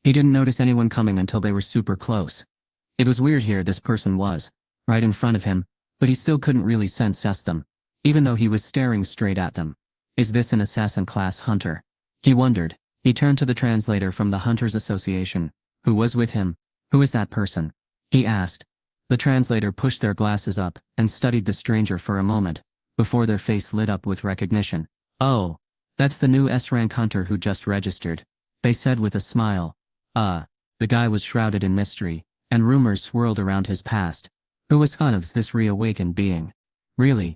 He didn't notice anyone coming until they were super close. It was weird here this person was, right in front of him, but he still couldn't really sense them, even though he was staring straight at them. Is this an assassin class hunter? He wondered. He turned to the translator from the Hunters Association. Who was with him? Who is that person? He asked. The translator pushed their glasses up and studied the stranger for a moment, before their face lit up with recognition. Oh, that's the new S-rank hunter who just registered, they said with a smile. The guy was shrouded in mystery, and rumors swirled around his past. Who was this reawakened being? Really?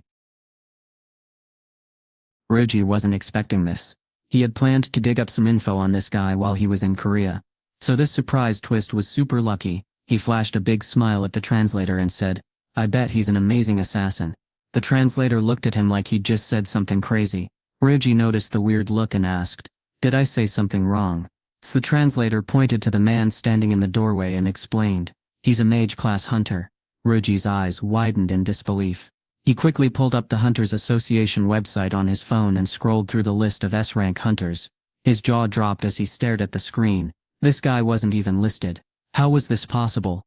Ryuji wasn't expecting this. He had planned to dig up some info on this guy while he was in Korea. So this surprise twist was super lucky. He flashed a big smile at the translator and said, I bet he's an amazing assassin. The translator looked at him like he'd just said something crazy. Ryuji noticed the weird look and asked, did I say something wrong? The translator pointed to the man standing in the doorway and explained, he's a mage-class hunter. Ryuji's eyes widened in disbelief. He quickly pulled up the Hunters Association website on his phone and scrolled through the list of S-rank hunters. His jaw dropped as he stared at the screen. This guy wasn't even listed. How was this possible?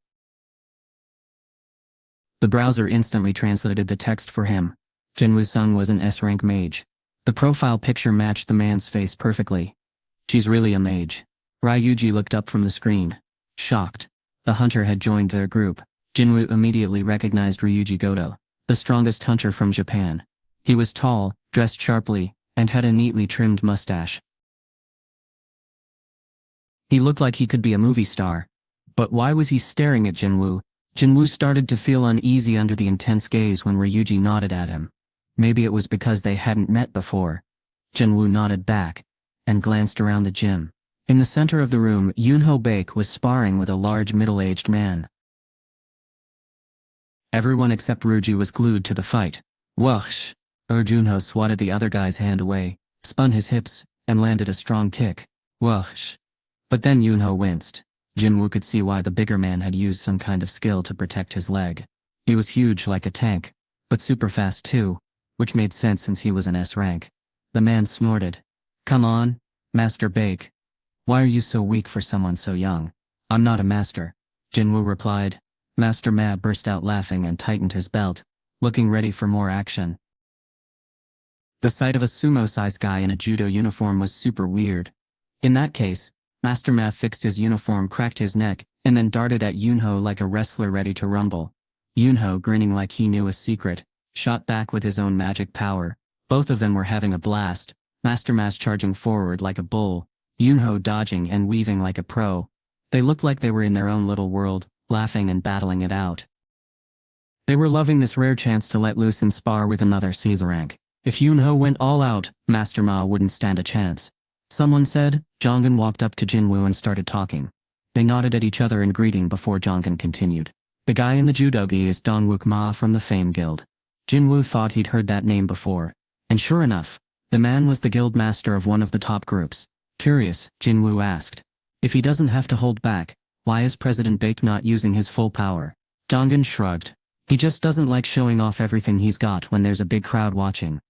The browser instantly translated the text for him. Jin-Woo-sung was an S-rank mage. The profile picture matched the man's face perfectly. She's really a mage. Ryuji looked up from the screen, shocked. The hunter had joined their group. Jin-Woo immediately recognized Ryuji Goto, the strongest hunter from Japan. He was tall, dressed sharply, and had a neatly trimmed mustache. He looked like he could be a movie star. But why was he staring at Jin-Woo? Jin-Woo started to feel uneasy under the intense gaze when Ryuji nodded at him. Maybe it was because they hadn't met before. Jin-Woo nodded back and glanced around the gym. In the center of the room, Yoonho Baek was sparring with a large middle-aged man. Everyone except Ryuji was glued to the fight. Whoosh! Junho swatted the other guy's hand away, spun his hips, and landed a strong kick. Whoosh! But then Yoonho winced. Jin-Woo could see why the bigger man had used some kind of skill to protect his leg. He was huge like a tank, but super fast too, which made sense since he was an S-rank. The man snorted. Come on, Master Baek. Why are you so weak for someone so young? I'm not a master, Jin-Woo replied. Master Ma burst out laughing and tightened his belt, looking ready for more action. The sight of a sumo-sized guy in a judo uniform was super weird. In that case, Master Ma fixed his uniform, cracked his neck, and then darted at Yoonho like a wrestler ready to rumble. Yoonho, grinning like he knew a secret, shot back with his own magic power. Both of them were having a blast, Master Ma charging forward like a bull, Yoonho dodging and weaving like a pro. They looked like they were in their own little world, laughing and battling it out. They were loving this rare chance to let loose and spar with another C-rank. If Yoonho went all out, Master Ma wouldn't stand a chance. Someone said. Jongin walked up to Jin-Woo and started talking. They nodded at each other in greeting before Jongin continued. The guy in the judogi is Dongwook Ma from the Fame Guild. Jin-Woo thought he'd heard that name before. And sure enough, the man was the guild master of one of the top groups. Curious, Jin-Woo asked. If he doesn't have to hold back, why is President Baek not using his full power? Jongin shrugged. He just doesn't like showing off everything he's got when there's a big crowd watching.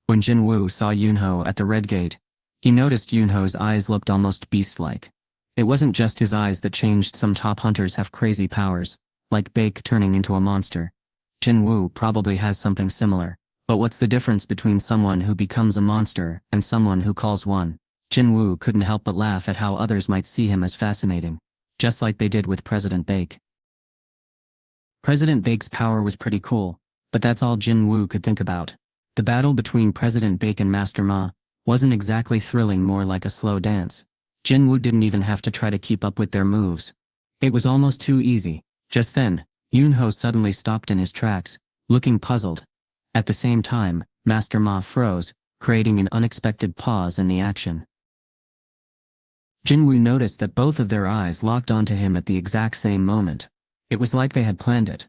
When Jin-Woo saw Yoonho at the red gate, he noticed Yoonho's eyes looked almost beast-like. It wasn't just his eyes that changed. Some top hunters have crazy powers, like Baek turning into a monster. Jin-Woo probably has something similar, but what's the difference between someone who becomes a monster and someone who calls one? Jin-Woo couldn't help but laugh at how others might see him as fascinating, just like they did with President Baek. President Baek's power was pretty cool, but that's all Jin-Woo could think about. The battle between President Baek and Master Ma wasn't exactly thrilling, more like a slow dance. Jin-Woo didn't even have to try to keep up with their moves. It was almost too easy. Just then, Yoonho suddenly stopped in his tracks, looking puzzled. At the same time, Master Ma froze, creating an unexpected pause in the action. Jin-Woo noticed that both of their eyes locked onto him at the exact same moment. It was like they had planned it.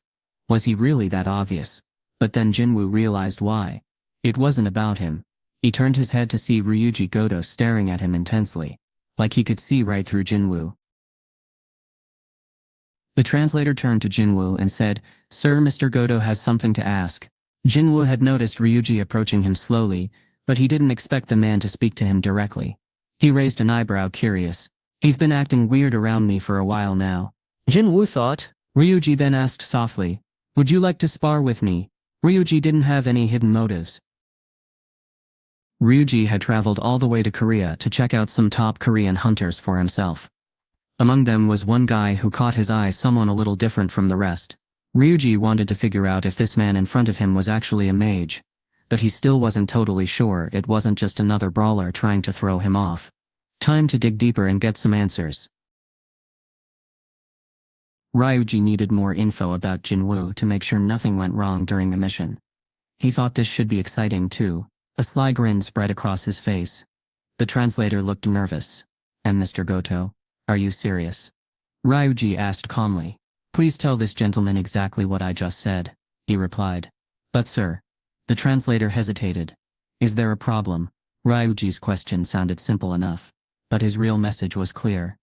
Was he really that obvious? But then Jin-Woo realized why. It wasn't about him. He turned his head to see Ryuji Goto staring at him intensely, like he could see right through Jin-Woo. The translator turned to Jin-Woo and said, "Sir, Mr. Goto has something to ask." Jin-Woo had noticed Ryuji approaching him slowly, but he didn't expect the man to speak to him directly. He raised an eyebrow, curious. He's been acting weird around me for a while now. Jin-Woo thought. Ryuji then asked softly, "Would you like to spar with me?" Ryuji didn't have any hidden motives. Ryuji had traveled all the way to Korea to check out some top Korean hunters for himself. Among them was one guy who caught his eye, someone a little different from the rest. Ryuji wanted to figure out if this man in front of him was actually a mage, but he still wasn't totally sure it wasn't just another brawler trying to throw him off. Time to dig deeper and get some answers. Ryuji needed more info about Jin-Woo to make sure nothing went wrong during the mission. He thought this should be exciting too. A sly grin spread across his face. The translator looked nervous. "And Mr. Goto, are you serious?" Ryuji asked calmly. "Please tell this gentleman exactly what I just said," he replied. "But sir," the translator hesitated. "Is there a problem?" Ryuji's question sounded simple enough, but his real message was clear.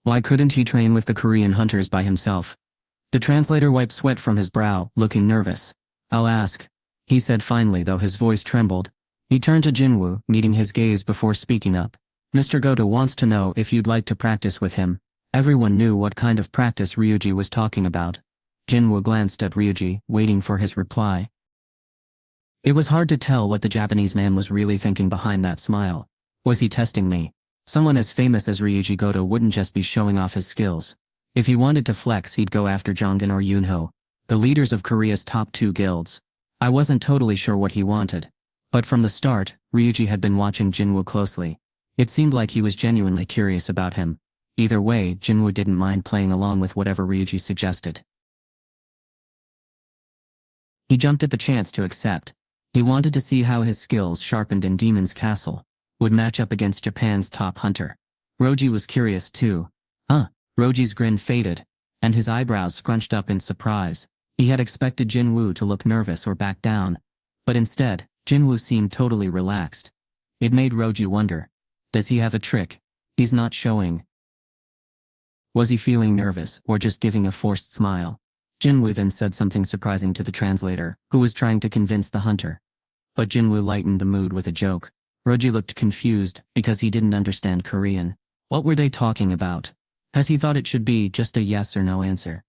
Why couldn't he train with the Korean hunters by himself? The translator wiped sweat from his brow, looking nervous. "I'll ask," he said finally, though his voice trembled. He turned to Jin-Woo, meeting his gaze before speaking up. "Mr. Goto wants to know if you'd like to practice with him." Everyone knew what kind of practice Ryuji was talking about. Jin-Woo glanced at Ryuji, waiting for his reply. It was hard to tell what the Japanese man was really thinking behind that smile. Was he testing me? Someone as famous as Ryuji Goto wouldn't just be showing off his skills. If he wanted to flex, he'd go after Jongin or Yunho, the leaders of Korea's top 2 guilds. I wasn't totally sure what he wanted. But from the start, Ryuji had been watching Jin-Woo closely. It seemed like he was genuinely curious about him. Either way, Jin-Woo didn't mind playing along with whatever Ryuji suggested. He jumped at the chance to accept. He wanted to see how his skills, sharpened in Demon's Castle, would match up against Japan's top hunter. Roji was curious too. "Huh?" Roji's grin faded, and his eyebrows scrunched up in surprise. He had expected Jin-Woo to look nervous or back down, but instead, Jin-Woo seemed totally relaxed. It made Roji wonder, does he have a trick he's not showing? Was he feeling nervous or just giving a forced smile? Jin-Woo then said something surprising to the translator, who was trying to convince the hunter. But Jin-Woo lightened the mood with a joke. Roji looked confused because he didn't understand Korean. What were they talking about? As he thought it should be just a yes or no answer.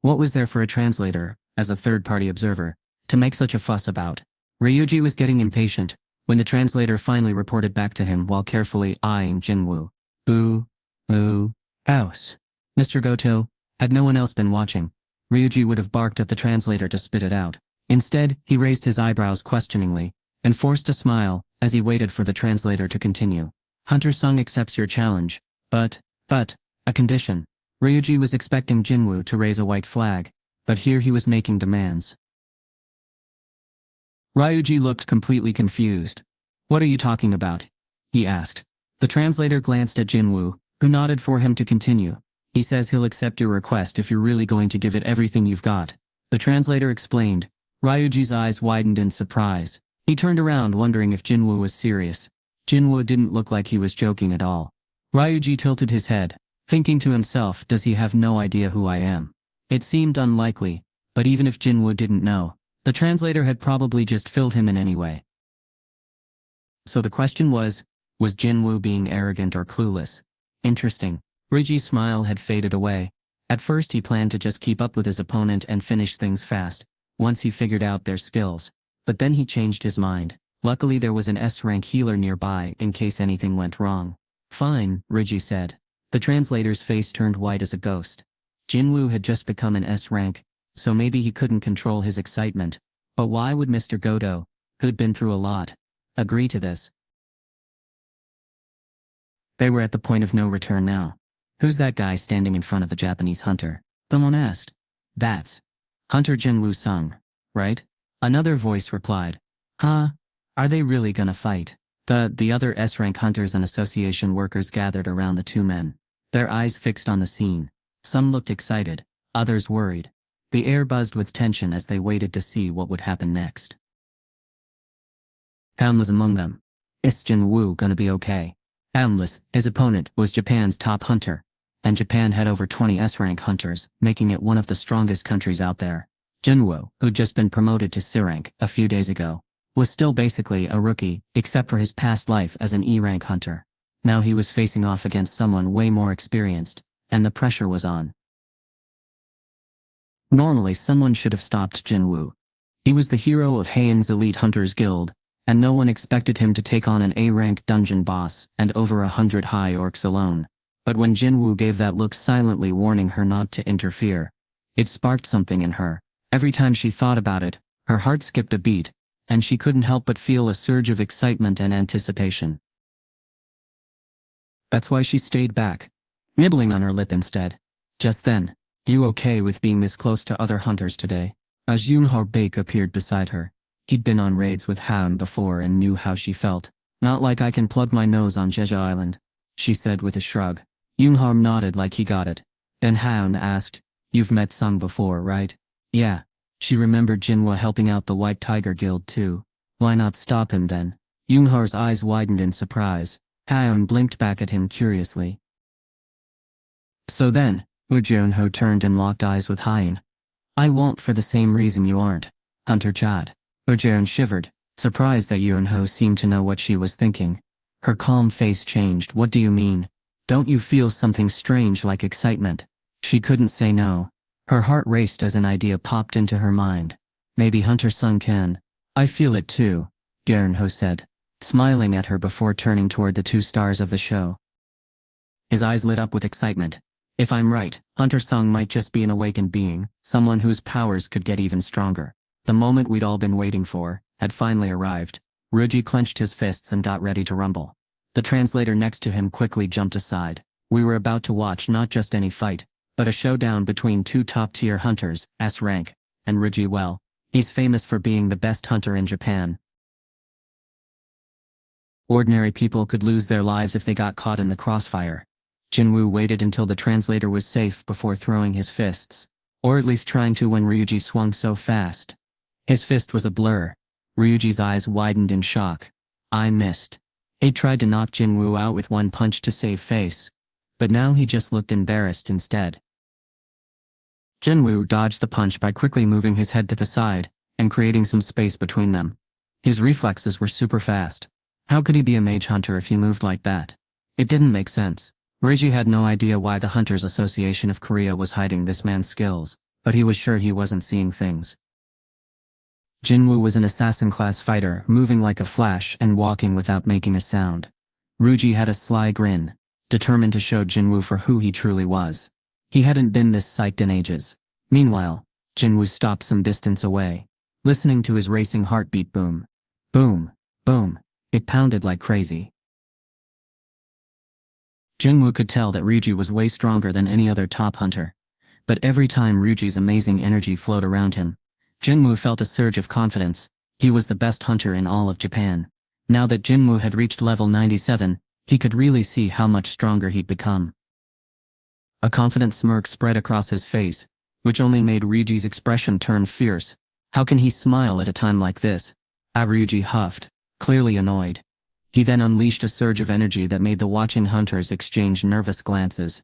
What was there for a translator, as a third-party observer, to make such a fuss about? Ryuji was getting impatient when the translator finally reported back to him while carefully eyeing Jin-Woo. "Boo. Ooh. Ouse. Mr. Goto." Had no one else been watching, Ryuji would have barked at the translator to spit it out. Instead, he raised his eyebrows questioningly and forced a smile as he waited for the translator to continue. "Hunter Sung accepts your challenge, but, a condition." Ryuji was expecting Jin-Woo to raise a white flag, but here he was making demands. Ryuji looked completely confused. "What are you talking about?" he asked. The translator glanced at Jin-Woo, who nodded for him to continue. "He says he'll accept your request if you're really going to give it everything you've got," the translator explained. Ryuji's eyes widened in surprise. He turned around wondering if Jin-Woo was serious. Jin-Woo didn't look like he was joking at all. Ryuji tilted his head, thinking to himself, does he have no idea who I am? It seemed unlikely, but even if Jin-Woo didn't know, the translator had probably just filled him in anyway. So the question was Jin-Woo being arrogant or clueless? Interesting. Ryuji's smile had faded away. At first he planned to just keep up with his opponent and finish things fast, once he figured out their skills. But then he changed his mind. Luckily there was an S-rank healer nearby in case anything went wrong. "Fine," Ryuji said. The translator's face turned white as a ghost. Jin-Woo had just become an S-rank, so maybe he couldn't control his excitement. But why would Mr. Goto, who'd been through a lot, agree to this? They were at the point of no return now. "Who's that guy standing in front of the Japanese hunter?" someone asked. "That's Hunter Jin-Woo Sung, right?" Another voice replied. "Huh? Are they really gonna fight?" The other S-rank hunters and association workers gathered around the two men, their eyes fixed on the scene. Some looked excited, others worried. The air buzzed with tension as they waited to see what would happen next. Ham was among them. Is Jin-Woo gonna be okay? Hamless, his opponent, was Japan's top hunter, and Japan had over 20 S-rank hunters, making it one of the strongest countries out there. Jin-Woo, who'd just been promoted to C-rank a few days ago, was still basically a rookie, except for his past life as an E-rank hunter. Now he was facing off against someone way more experienced, and the pressure was on. Normally someone should have stopped Jin-Woo. He was the hero of Heian's Elite Hunters Guild, and no one expected him to take on an A-rank dungeon boss and over 100 high orcs alone. But when Jin-Woo gave that look silently warning her not to interfere, it sparked something in her. Every time she thought about it, her heart skipped a beat, and she couldn't help but feel a surge of excitement and anticipation. That's why she stayed back, nibbling on her lip instead. Just then, "You okay with being this close to other hunters today?" As Yoonho Baek appeared beside her. He'd been on raids with Han before and knew how she felt. "Not like I can plug my nose on Jeju Island," she said with a shrug. Yoonho nodded like he got it. Then Han asked, "You've met Sung before, right?" "Yeah." She remembered Jin-Woo helping out the White Tiger Guild too. "Why not stop him then?" Yoonho's eyes widened in surprise. Han blinked back at him curiously. "So then," Yoonho turned and locked eyes with Han. "I won't for the same reason you aren't, Hunter Chad." Jeon shivered, surprised that Yoonho seemed to know what she was thinking. Her calm face changed. "What do you mean? Don't you feel something strange like excitement?" She couldn't say no. Her heart raced as an idea popped into her mind. "Maybe Hunter Sung can." "I feel it too," Yoonho said, smiling at her before turning toward the two stars of the show. His eyes lit up with excitement. "If I'm right, Hunter Sung might just be an awakened being, someone whose powers could get even stronger." The moment we'd all been waiting for had finally arrived. Ruji clenched his fists and got ready to rumble. The translator next to him quickly jumped aside. We were about to watch not just any fight, but a showdown between two top-tier hunters, S-rank, and Ruji. Well, he's famous for being the best hunter in Japan. Ordinary people could lose their lives if they got caught in the crossfire. Jin-Woo waited until the translator was safe before throwing his fists, or at least trying to when Ryuji swung so fast. His fist was a blur. Ryuji's eyes widened in shock. "I missed." He tried to knock Jin-Woo out with one punch to save face, but now he just looked embarrassed instead. Jin-Woo dodged the punch by quickly moving his head to the side and creating some space between them. His reflexes were super fast. How could he be a mage hunter if he moved like that? It didn't make sense. Ryuji had no idea why the Hunters Association of Korea was hiding this man's skills, but he was sure he wasn't seeing things. Jin-Woo was an assassin-class fighter, moving like a flash and walking without making a sound. Ryuji had a sly grin, determined to show Jin-Woo for who he truly was. He hadn't been this psyched in ages. Meanwhile, Jin-Woo stopped some distance away, listening to his racing heartbeat boom. Boom, boom. It pounded like crazy. Jin-Woo could tell that Ryuji was way stronger than any other top hunter. But every time Ryuji's amazing energy flowed around him, Jin-Woo felt a surge of confidence. He was the best hunter in all of Japan. Now that Jin-Woo had reached level 97, he could really see how much stronger he'd become. A confident smirk spread across his face, which only made Ryuji's expression turn fierce. How can he smile at a time like this? Ryuji huffed, clearly annoyed. He then unleashed a surge of energy that made the watching hunters exchange nervous glances.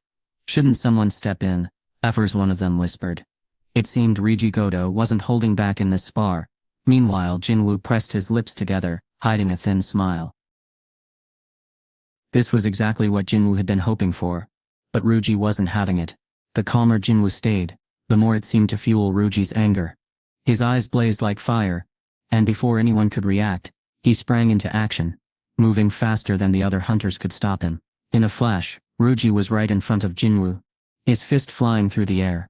"Shouldn't someone step in?" Efers, one of them whispered. It seemed Ryuji Goto wasn't holding back in this spar. Meanwhile, Jin-Woo pressed his lips together, hiding a thin smile. This was exactly what Jin-Woo had been hoping for. But Ryuji wasn't having it. The calmer Jin-Woo stayed, the more it seemed to fuel Ryuji's anger. His eyes blazed like fire, and before anyone could react, he sprang into action, moving faster than the other hunters could stop him. In a flash, Ryuji was right in front of Jin-Woo, his fist flying through the air.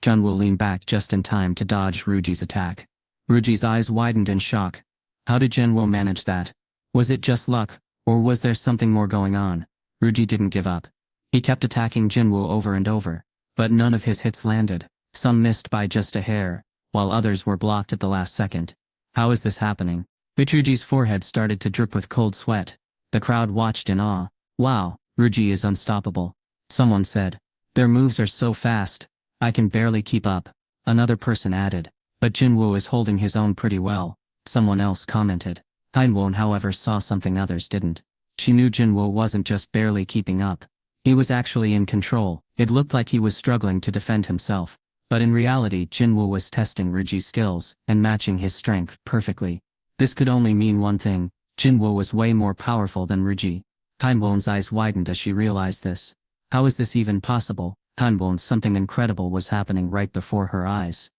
Jin-Woo leaned back just in time to dodge Ryuji's attack. Ryuji's eyes widened in shock. How did Jin-Woo manage that? Was it just luck, or was there something more going on? Ryuji didn't give up. He kept attacking Jin-Woo over and over, but none of his hits landed. Some missed by just a hair, while others were blocked at the last second. How is this happening? Ryuji's forehead started to drip with cold sweat. The crowd watched in awe. "Wow, Ryuji is unstoppable," someone said. "Their moves are so fast, I can barely keep up," another person added. "But Jin-Woo is holding his own pretty well," someone else commented. Hainwon, however, saw something others didn't. She knew Jin-Woo wasn't just barely keeping up. He was actually in control. It looked like he was struggling to defend himself. But in reality, Jin-Woo was testing Ryuji's skills and matching his strength perfectly. This could only mean one thing: Jin-Woo was way more powerful than Ryuji. Kanbon's eyes widened as she realized this. How is this even possible? Kanbon, something incredible was happening right before her eyes.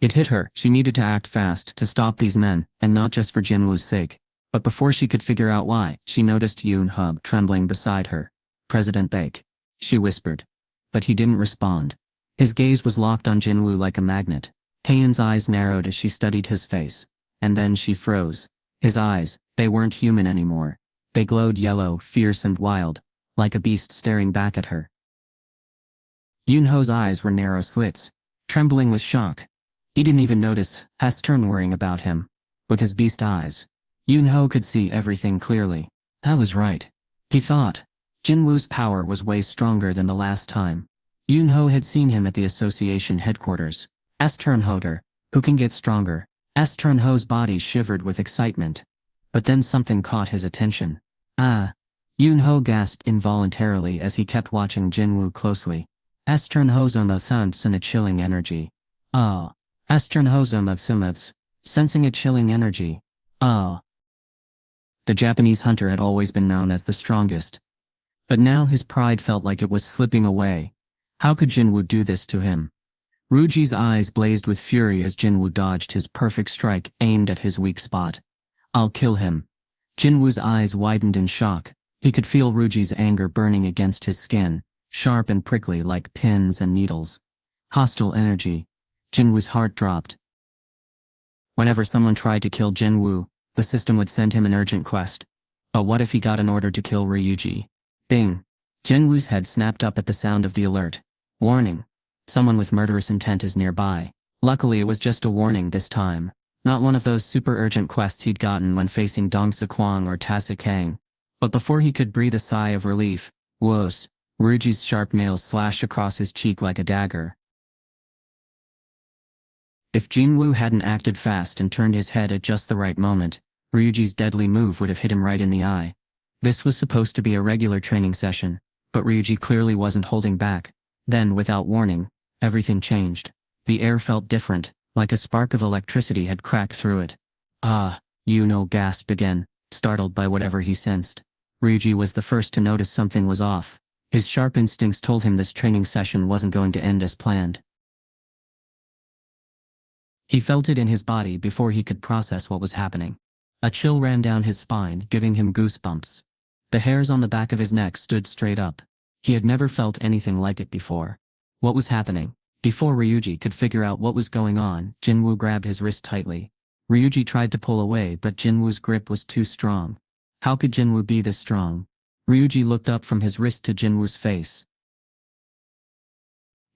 It hit her. She needed to act fast to stop these men, and not just for Jin-Woo's sake. But before she could figure out why, she noticed Yoon-hub trembling beside her. "President Baek," she whispered. But he didn't respond. His gaze was locked on Jin-Woo like a magnet. Haeun's eyes narrowed as she studied his face. And then she froze. His eyes, they weren't human anymore. They glowed yellow, fierce and wild, like a beast staring back at her. Yoon-ho's eyes were narrow slits, trembling with shock. He didn't even notice Hastern worrying about him. With his beast eyes, Yoon-ho could see everything clearly. I was right, he thought. Jin-Woo's power was way stronger than the last time. Yoon-ho had seen him at the association headquarters. Asternhoder, who can get stronger? Asternho's body shivered with excitement. But then something caught his attention. Ah! Yoon-ho gasped involuntarily as he kept watching Jin-Woo closely. Asternho's sensing a chilling energy. Ah! Asternho's sensing a chilling energy. Ah! The Japanese hunter had always been known as the strongest. But now his pride felt like it was slipping away. How could Jin-Woo do this to him? Ryuji's eyes blazed with fury as Jin-Woo dodged his perfect strike aimed at his weak spot. I'll kill him. Jin-Woo's eyes widened in shock. He could feel Ryuji's anger burning against his skin, sharp and prickly like pins and needles. Hostile energy. Jin-Woo's heart dropped. Whenever someone tried to kill Jin-Woo, the system would send him an urgent quest. But what if he got an order to kill Ryuji? Bing! Jin-Woo's head snapped up at the sound of the alert. Warning. Someone with murderous intent is nearby. Luckily it was just a warning this time. Not one of those super urgent quests he'd gotten when facing Dong-se Kwang or Ta-se Kang. But before he could breathe a sigh of relief, whoosh! Ryuji's sharp nails slashed across his cheek like a dagger. If Jin-Woo hadn't acted fast and turned his head at just the right moment, Ryuji's deadly move would have hit him right in the eye. This was supposed to be a regular training session, but Ryuji clearly wasn't holding back. Then, without warning, everything changed. The air felt different, like a spark of electricity had cracked through it. Ah! Yoon-ho gasped again, startled by whatever he sensed. Ryuji was the first to notice something was off. His sharp instincts told him this training session wasn't going to end as planned. He felt it in his body before he could process what was happening. A chill ran down his spine, giving him goosebumps. The hairs on the back of his neck stood straight up. He had never felt anything like it before. What was happening? Before Ryuji could figure out what was going on, Jin-Woo grabbed his wrist tightly. Ryuji tried to pull away, but Jin-Woo's grip was too strong. How could Jin-Woo be this strong? Ryuji looked up from his wrist to Jin-Woo's face.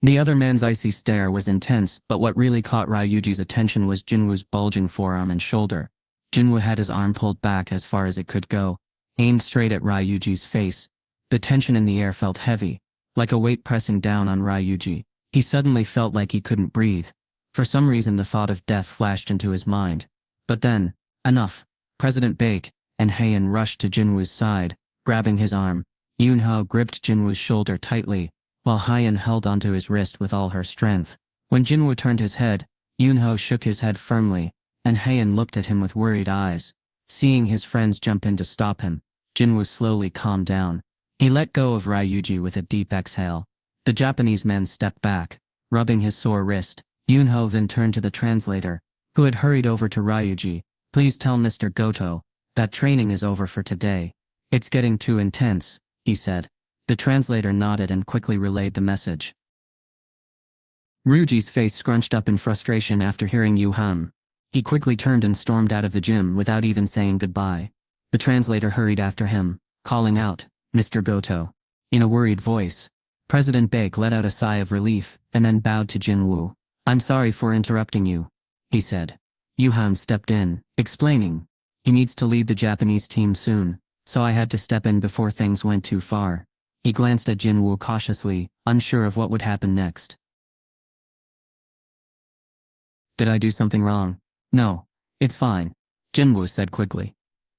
The other man's icy stare was intense, but what really caught Ryuji's attention was Jin-Woo's bulging forearm and shoulder. Jin-Woo had his arm pulled back as far as it could go, aimed straight at Ryuji's face. The tension in the air felt heavy, like a weight pressing down on Ryuji. He suddenly felt like he couldn't breathe. For some reason the thought of death flashed into his mind. But then, enough. President Baek and Haeun rushed to Jin-Woo's side, grabbing his arm. Yoon-ho gripped Jin-Woo's shoulder tightly, while Haeun held onto his wrist with all her strength. When Jin-Woo turned his head, Yoon-ho shook his head firmly, and Haeun looked at him with worried eyes. Seeing his friends jump in to stop him, Jin-Woo slowly calmed down. He let go of Ryuji with a deep exhale. The Japanese man stepped back, rubbing his sore wrist. Yoon-ho then turned to the translator, who had hurried over to Ryuji. Please tell Mr. Goto that training is over for today. It's getting too intense, he said. The translator nodded and quickly relayed the message. Ryuji's face scrunched up in frustration after hearing Yu-han. He quickly turned and stormed out of the gym without even saying goodbye. The translator hurried after him, calling out, Mr. Goto. In a worried voice, President Baek let out a sigh of relief and then bowed to Jin-Woo. I'm sorry for interrupting you, he said. Yu-han stepped in, explaining. He needs to lead the Japanese team soon, so I had to step in before things went too far. He glanced at Jin-Woo cautiously, unsure of what would happen next. Did I do something wrong? No, it's fine, Jin-Woo said quickly.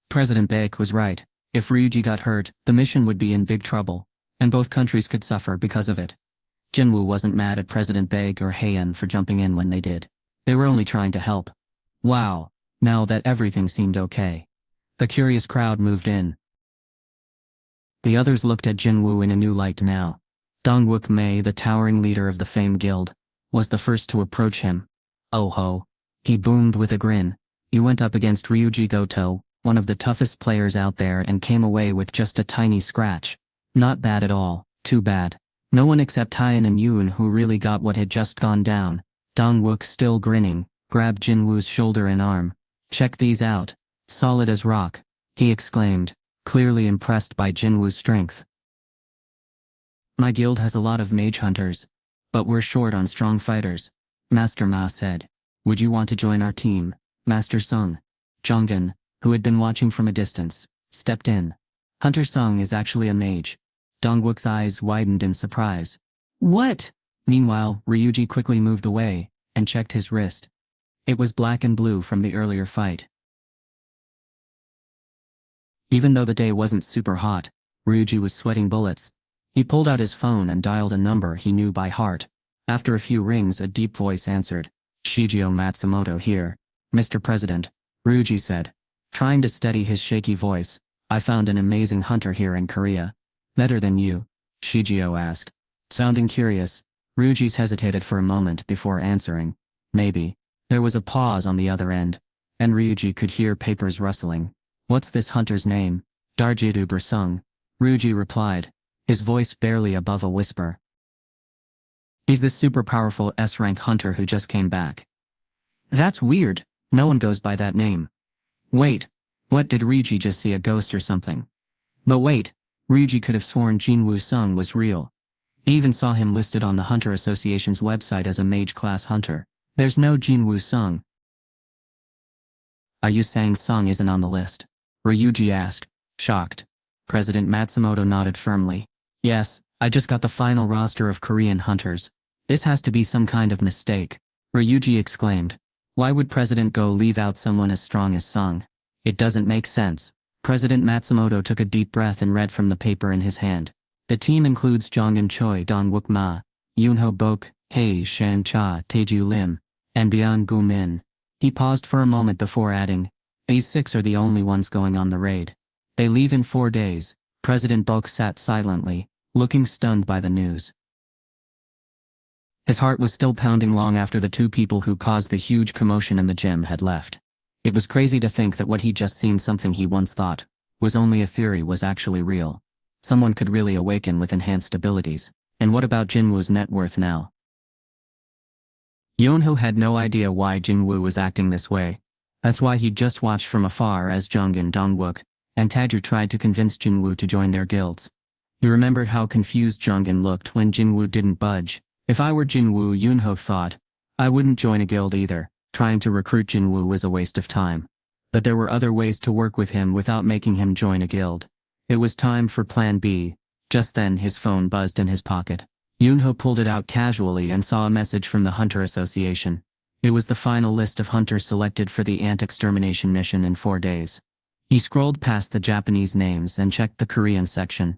President Baek was right. If Ryuji got hurt, the mission would be in big trouble, and both countries could suffer because of it. Jin-Woo wasn't mad at President Baek or Haeun for jumping in when they did. They were only trying to help. Wow, now that everything seemed okay. The curious crowd moved in. The others looked at Jin-Woo in a new light now. Dongwook Mei, the towering leader of the Fame Guild, was the first to approach him. Oh ho. He boomed with a grin. You went up against Ryuji Goto, one of the toughest players out there, and came away with just a tiny scratch. Not bad at all, too bad. No one except Haeun and Yoon who really got what had just gone down. Dongwook, still grinning, grabbed Jin-Woo's shoulder and arm. Check these out. Solid as rock, he exclaimed, clearly impressed by Jin-Woo's strength. My guild has a lot of mage hunters, but we're short on strong fighters, Master Ma said. Would you want to join our team, Master Sung? Jongin, who had been watching from a distance, stepped in. Hunter Sung is actually a mage. Dongwook's eyes widened in surprise. What? Meanwhile, Ryuji quickly moved away and checked his wrist. It was black and blue from the earlier fight. Even though the day wasn't super hot, Ryuji was sweating bullets. He pulled out his phone and dialed a number he knew by heart. After a few rings, a deep voice answered. Shigeo Matsumoto here. Mr. President, Ryuji said, trying to steady his shaky voice. I found an amazing hunter here in Korea. Better than you? Shigeo asked. Sounding curious, Ryuji hesitated for a moment before answering. Maybe. There was a pause on the other end, and Ryuji could hear papers rustling. What's this hunter's name? Darjidu Sung. Ryuji replied, his voice barely above a whisper. He's the super powerful S-rank hunter who just came back. That's weird, no one goes by that name. Wait, what, did Ryuji just see a ghost or something? But wait, Ryuji could have sworn Jin-Woo Sung was real. He even saw him listed on the Hunter Association's website as a mage-class hunter. There's no Jin-Woo Sung. Are you saying Sung isn't on the list? Ryuji asked, shocked. President Matsumoto nodded firmly. Yes, I just got the final roster of Korean hunters. This has to be some kind of mistake. Ryuji exclaimed. Why would President Go leave out someone as strong as Sung? It doesn't make sense. President Matsumoto took a deep breath and read from the paper in his hand. The team includes Jongin Choi, Dongwook Ma, Yoonho Bok, Hei Shan Cha, Taeju Lim, and Byung Gu Min. He paused for a moment before adding, these 6 are the only ones going on the raid. They leave in 4 days. President Bok sat silently, looking stunned by the news. His heart was still pounding long after the 2 people who caused the huge commotion in the gym had left. It was crazy to think that what he'd just seen, something he once thought was only a theory, was actually real. Someone could really awaken with enhanced abilities. And what about Jin-Woo's net worth now? Yoonho had no idea why Jin-Woo was acting this way. That's why he'd just watched from afar as Jongin, Dongwook, and Taeju tried to convince Jin-Woo to join their guilds. He remembered how confused Jongin looked when Jin-Woo didn't budge. If I were Jin-Woo, Yoonho thought, I wouldn't join a guild either. Trying to recruit Jin-Woo was a waste of time. But there were other ways to work with him without making him join a guild. It was time for Plan B. Just then his phone buzzed in his pocket. Yoonho pulled it out casually and saw a message from the Hunter Association. It was the final list of hunters selected for the ant extermination mission in 4 days. He scrolled past the Japanese names and checked the Korean section.